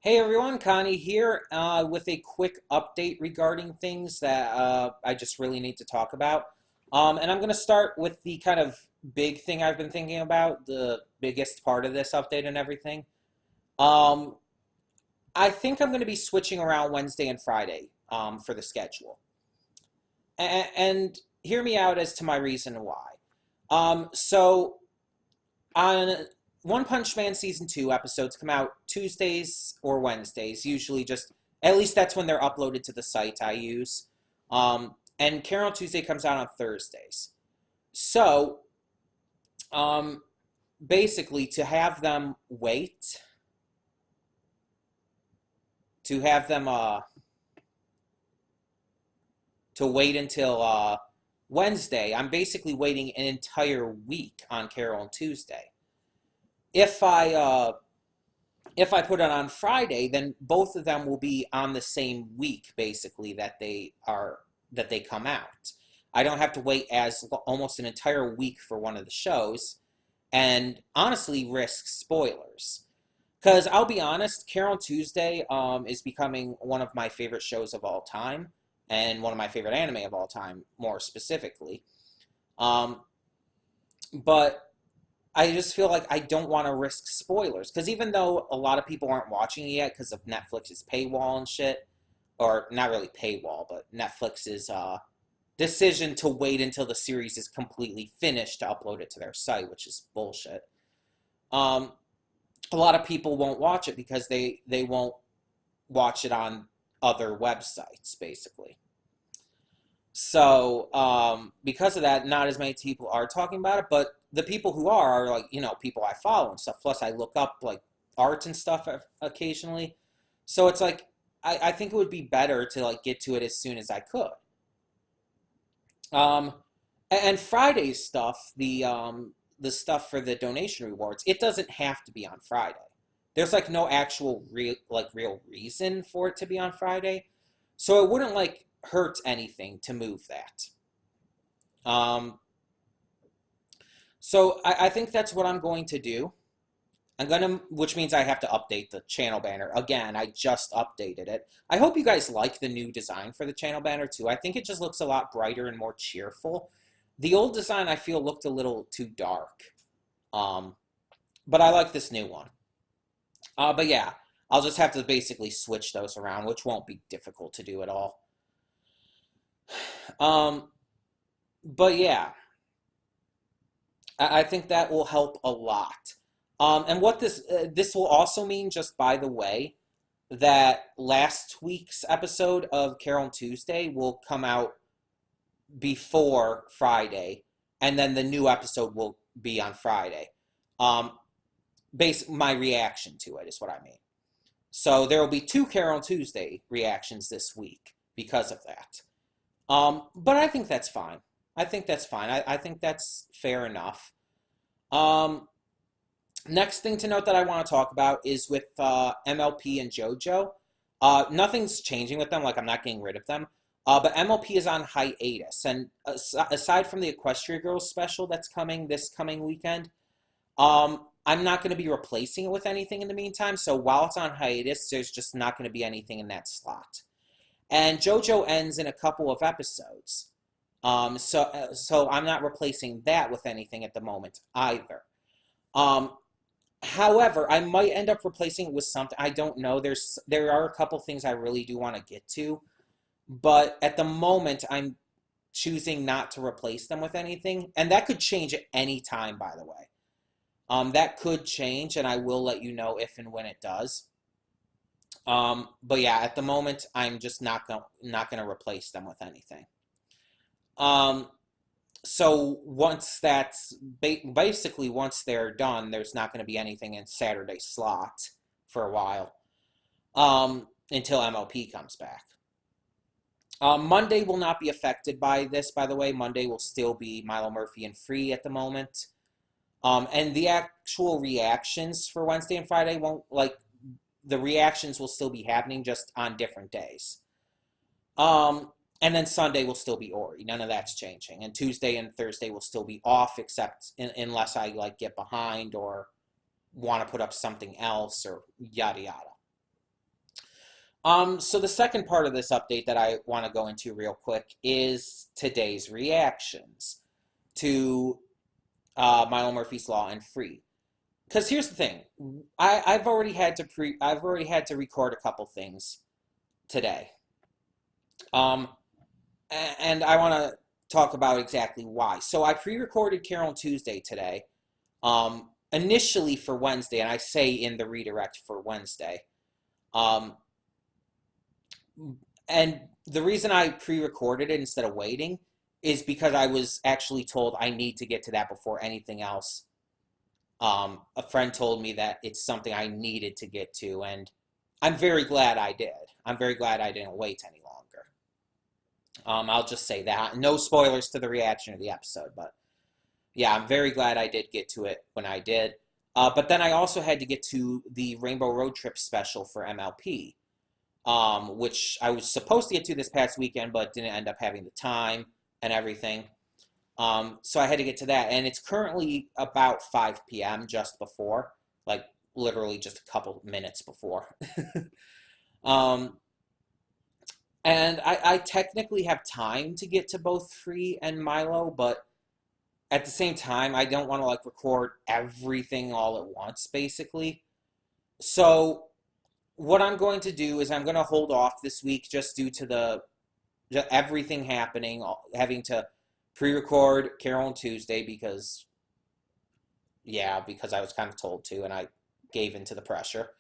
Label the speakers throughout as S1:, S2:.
S1: Hey everyone, Connie here with a quick update regarding things that I just really need to talk about. And I'm going to start with the kind of big thing I've been thinking about, the biggest part of this update and everything. Um, I think I'm going to be switching around Wednesday and Friday for the schedule. And hear me out as to my reason why. So on One Punch Man season 2 episodes come out Tuesdays or Wednesdays, usually just at least that's when they're uploaded to the site I use. And Carol Tuesday comes out on Thursdays. So um, basically, to have them to wait until Wednesday, I'm basically waiting an entire week on Carol and Tuesday. If I uh, if I put it on Friday, then both of them will be on the same week, basically, that they come out. I don't have to wait as almost an entire week for one of the shows, and honestly risk spoilers. Because I'll be honest, Carol Tuesday is becoming one of my favorite shows of all time, and one of my favorite anime of all time, more specifically. Um, but I just feel like I don't want to risk spoilers because even though a lot of people aren't watching it yet because of Netflix's paywall and shit, or not really paywall, but Netflix's decision to wait until the series is completely finished to upload it to their site, which is bullshit. Um, a lot of people won't watch it because they won't watch it on other websites, basically. So, because of that, not as many people are talking about it, but the people who are like, people I follow and stuff. Plus, I look up like art and stuff occasionally. So it's like, I think it would be better to like get to it as soon as I could. Um, and Friday's stuff, the stuff for the donation rewards, it doesn't have to be on Friday. There's like no actual real reason for it to be on Friday. So it wouldn't like hurt anything to move that. Um, so I think that's what I'm going to do. Which means I have to update the channel banner. Again, I just updated it. I hope you guys like the new design for the channel banner too. I think it just looks a lot brighter and more cheerful. The old design I feel looked a little too dark. Um, but I like this new one. But yeah, I'll just have to basically switch those around, which won't be difficult to do at all. Um, but yeah, I think that will help a lot. And what this will also mean, just by the way, that last week's episode of Carol and Tuesday will come out before Friday, and then the new episode will be on Friday. Um, my reaction to it is what I mean. So there will be two Carol and Tuesday reactions this week because of that. But I think that's fine. I think that's fine. I think that's fair enough. Um, Next thing to note that I want to talk about is with MLP and JoJo. Nothing's changing with them, like I'm not getting rid of them. But MLP is on hiatus. And aside from the Equestria Girls special that's coming this coming weekend, I'm not going to be replacing it with anything in the meantime. So while it's on hiatus, there's just not going to be anything in that slot. And JoJo ends in a couple of episodes. So I'm not replacing that with anything at the moment either. Um, However, I might end up replacing it with something. I don't know. There are a couple things I really do want to get to, but at the moment I'm choosing not to replace them with anything, and that could change at any time, by the way. That could change, and I will let you know if and when it does. But yeah, at the moment I'm just not gonna replace them with anything. Um, so once they're done, there's not going to be anything in Saturday slot for a while until MLP comes back. Monday will not be affected by this, by the way. Monday will still be Milo Murphy and Free at the moment. And the actual reactions for Wednesday and Friday won't, like, the reactions will still be happening just on different days. And then Sunday will still be Ori. None of that's changing. And Tuesday and Thursday will still be off, except unless I like get behind or want to put up something else or yada yada. So the second part of this update that I want to go into real quick is today's reactions to Milo Murphy's Law and Free. Because here's the thing, I've already had to record a couple things today, um, and I want to talk about exactly why. So I pre-recorded Carol and Tuesday today, initially for Wednesday, and I say in the redirect for Wednesday. Um, and the reason I pre-recorded it instead of waiting is because I was actually told I need to get to that before anything else. A friend told me that it's something I needed to get to, and I'm very glad I did. I'm very glad I didn't wait any longer. I'll just say that. No spoilers to the reaction of the episode, but yeah, I'm very glad I did get to it when I did. But then I also had to get to the Rainbow Road Trip special for MLP, which I was supposed to get to this past weekend, but didn't end up having the time and everything. So I had to get to that, and it's currently about 5 p.m., just before, like literally just a couple minutes before. um, and I technically have time to get to both Free and Milo, but at the same time, I don't want to like record everything all at once, basically. So what I'm going to do is I'm going to hold off this week just due to everything happening, having to pre-record Carol and Tuesday because, yeah, because I was kind of told to, and I gave into the pressure.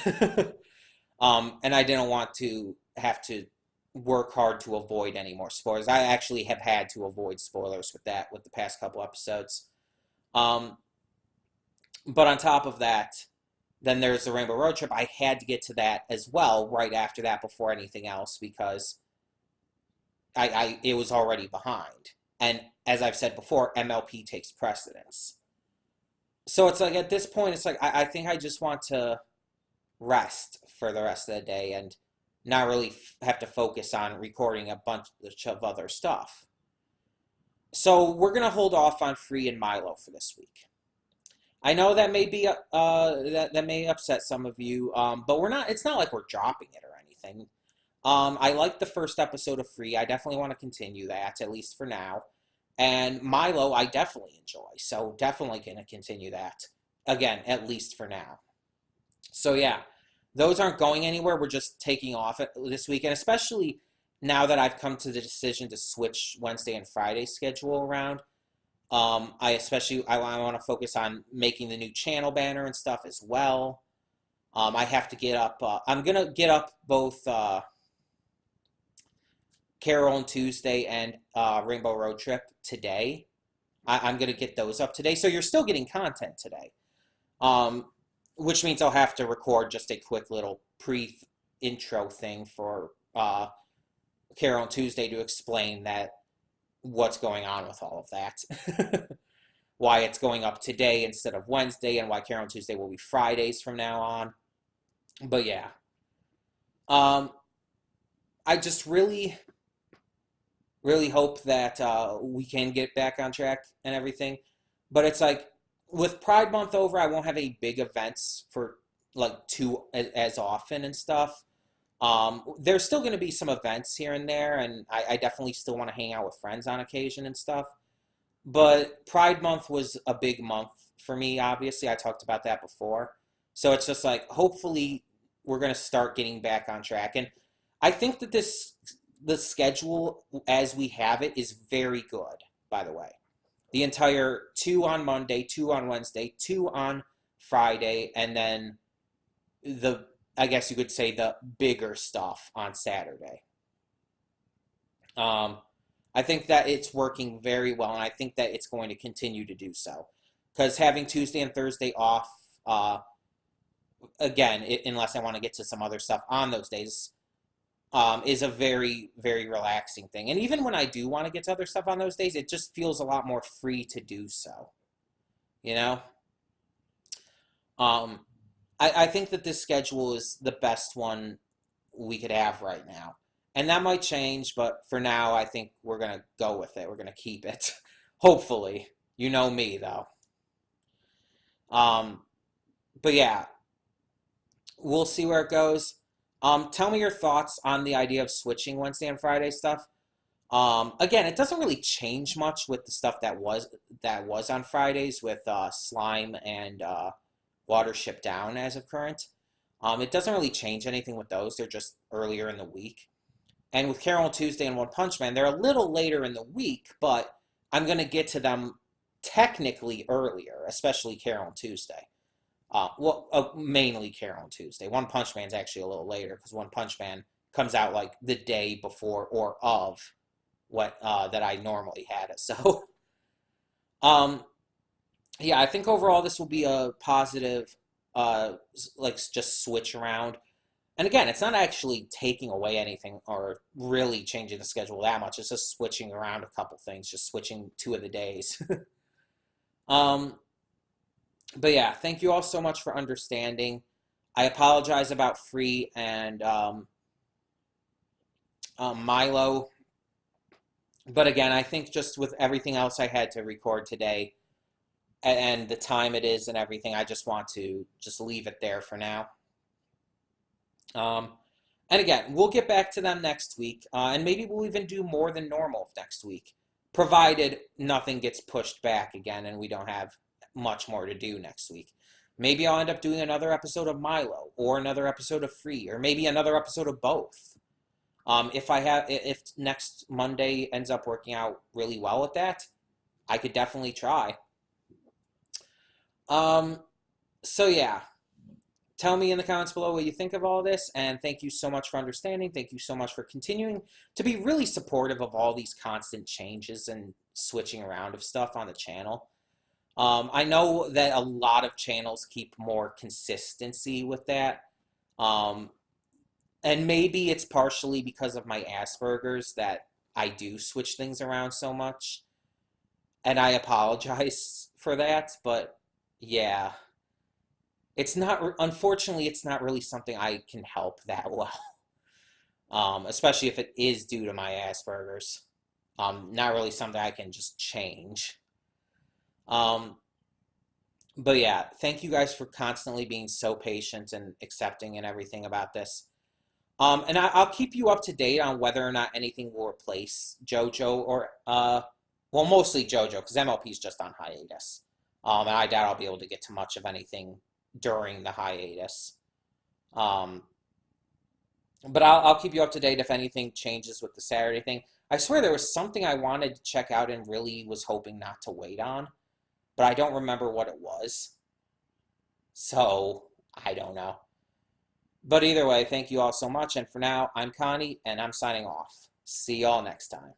S1: And I didn't want to have to work hard to avoid any more spoilers. I actually have had to avoid spoilers with the past couple episodes. Um, but on top of that, then there's the Rainbow Road Trip. I had to get to that as well right after that before anything else because it was already behind. And as I've said before, MLP takes precedence. So it's like at this point, it's like I think I just want to rest for the rest of the day and not really have to focus on recording a bunch of other stuff. So we're gonna hold off on Free and Milo for this week. I know that may be that may upset some of you, but we're not. It's not like we're dropping it or anything. I like the first episode of Free. I definitely want to continue that, at least for now. And Milo, I definitely enjoy. So definitely going to continue that. Again, at least for now. So yeah, those aren't going anywhere. We're just taking off this week. And especially now that I've come to the decision to switch Wednesday and Friday schedule around. I want to focus on making the new channel banner and stuff as well. I have to get up. I'm going to get up both Carol and Tuesday and Rainbow Road Trip today. I'm going to get those up today. So you're still getting content today, which means I'll have to record just a quick little pre-intro thing for Carol and Tuesday to explain that what's going on with all of that. Why it's going up today instead of Wednesday, and why Carol and Tuesday will be Fridays from now on. But yeah. I just really hope that we can get back on track and everything. But it's like, with Pride Month over, I won't have any big events for like as often and stuff. There's still going to be some events here and there, and I definitely still want to hang out with friends on occasion and stuff. But Pride Month was a big month for me, obviously. I talked about that before. So it's just like, hopefully, we're going to start getting back on track. And I think that the schedule as we have it is very good, by the way. The entire 2 on Monday, 2 on Wednesday, 2 on Friday, and then I guess you could say the bigger stuff on Saturday. I think that it's working very well, and I think that it's going to continue to do so. Because having Tuesday and Thursday off, again, unless I want to get to some other stuff on those days, is a very, very relaxing thing. And even when I do want to get to other stuff on those days, it just feels a lot more free to do so. You know? I think that this schedule is the best one we could have right now. And that might change, but for now, I think we're going to go with it. We're going to keep it. Hopefully. You know me, though. But yeah, we'll see where it goes. Tell me your thoughts on the idea of switching Wednesday and Friday stuff. Again, it doesn't really change much with the stuff that was on Fridays with Slime and Watership Down as of current. It doesn't really change anything with those. They're just earlier in the week. And with Carol and Tuesday and One Punch Man, they're a little later in the week, but I'm gonna get to them technically earlier, especially Carol and Tuesday. Mainly Carol and Tuesday. One Punch Man's actually a little later because One Punch Man comes out like the day before or of what that I normally had it. So, um, yeah, I think overall this will be a positive, like just switch around. And again, it's not actually taking away anything or really changing the schedule that much. It's just switching around a couple things, just switching two of the days. um, but yeah, thank you all so much for understanding. I apologize about Free and Milo. But again, I think just with everything else I had to record today and the time it is and everything, I just want to just leave it there for now. Um, and again, we'll get back to them next week, and maybe we'll even do more than normal next week, provided nothing gets pushed back again and we don't have much more to do next week. Maybe I'll end up doing another episode of Milo, or another episode of Free, or maybe another episode of both. If next Monday ends up working out really well with that, I could definitely try. Um, so yeah, tell me in the comments below what you think of all this, and thank you so much for understanding. Thank you so much for continuing to be really supportive of all these constant changes and switching around of stuff on the channel. I know that a lot of channels keep more consistency with that. Um, and maybe it's partially because of my Asperger's that I do switch things around so much. And I apologize for that, but yeah. It's not, unfortunately, it's not really something I can help that well. Especially if it is due to my Asperger's. Not really something I can just change. Um, but yeah, thank you guys for constantly being so patient and accepting and everything about this. And I'll keep you up to date on whether or not anything will replace JoJo or, well, mostly JoJo, because MLP is just on hiatus. And I doubt I'll be able to get to much of anything during the hiatus. Um, but I'll keep you up to date if anything changes with the Saturday thing. I swear there was something I wanted to check out and really was hoping not to wait on, but I don't remember what it was. So, I don't know. But either way, thank you all so much. And for now, I'm Connie, and I'm signing off. See y'all next time.